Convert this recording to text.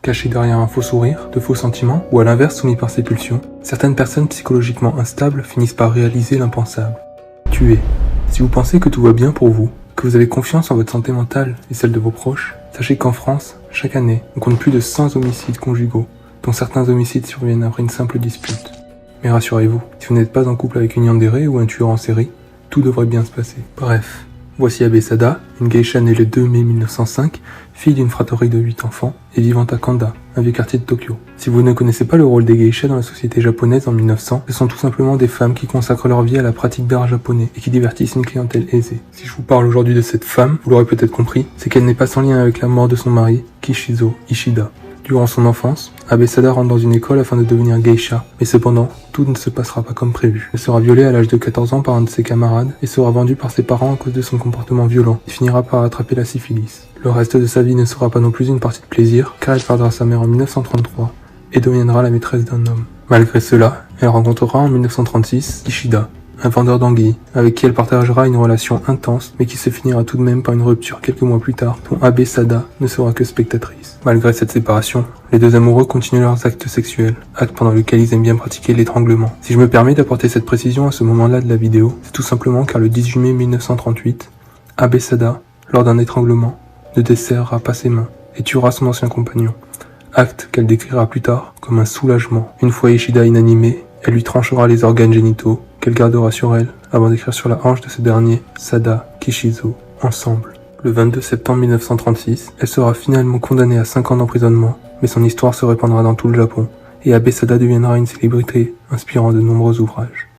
caché derrière un faux sourire, de faux sentiments, ou à l'inverse soumis par ses pulsions, certaines personnes psychologiquement instables finissent par réaliser l'impensable. Tuer. Si vous pensez que tout va bien pour vous, que vous avez confiance en votre santé mentale et celle de vos proches, sachez qu'en France, chaque année, on compte plus de 100 homicides conjugaux, dont certains homicides surviennent après une simple dispute. Mais rassurez-vous, si vous n'êtes pas en couple avec une yandere ou un tueur en série, tout devrait bien se passer. Bref, voici Abe Sada, une geisha née le 2 mai 1905, fille d'une fratrie de 8 enfants et vivant à Kanda, un vieux quartier de Tokyo. Si vous ne connaissez pas le rôle des geishas dans la société japonaise en 1900, ce sont tout simplement des femmes qui consacrent leur vie à la pratique d'art japonais et qui divertissent une clientèle aisée. Si je vous parle aujourd'hui de cette femme, vous l'aurez peut-être compris, c'est qu'elle n'est pas sans lien avec la mort de son mari, Kishizo Ishida. Durant son enfance, Abe Sada rentre dans une école afin de devenir geisha, mais cependant, tout ne se passera pas comme prévu. Elle sera violée à l'âge de 14 ans par un de ses camarades et sera vendue par ses parents à cause de son comportement violent et finira par attraper la syphilis. Le reste de sa vie ne sera pas non plus une partie de plaisir, car elle perdra sa mère en 1933 et deviendra la maîtresse d'un homme. Malgré cela, elle rencontrera en 1936 Ishida, un vendeur d'anguilles, avec qui elle partagera une relation intense, mais qui se finira tout de même par une rupture quelques mois plus tard, dont Abe Sada ne sera que spectatrice. Malgré cette séparation, les deux amoureux continuent leurs actes sexuels, actes pendant lesquels ils aiment bien pratiquer l'étranglement. Si je me permets d'apporter cette précision à ce moment-là de la vidéo, c'est tout simplement car le 18 mai 1938, Abe Sada, lors d'un étranglement, ne desserrera pas ses mains et tuera son ancien compagnon, acte qu'elle décrira plus tard comme un soulagement. Une fois Ishida inanimée, elle lui tranchera les organes génitaux, qu'elle gardera sur elle, avant d'écrire sur la hanche de ce dernier « Sada Kishizo » ensemble. Le 22 septembre 1936, elle sera finalement condamnée à 5 ans d'emprisonnement, mais son histoire se répandra dans tout le Japon, et Abe Sada deviendra une célébrité, inspirant de nombreux ouvrages.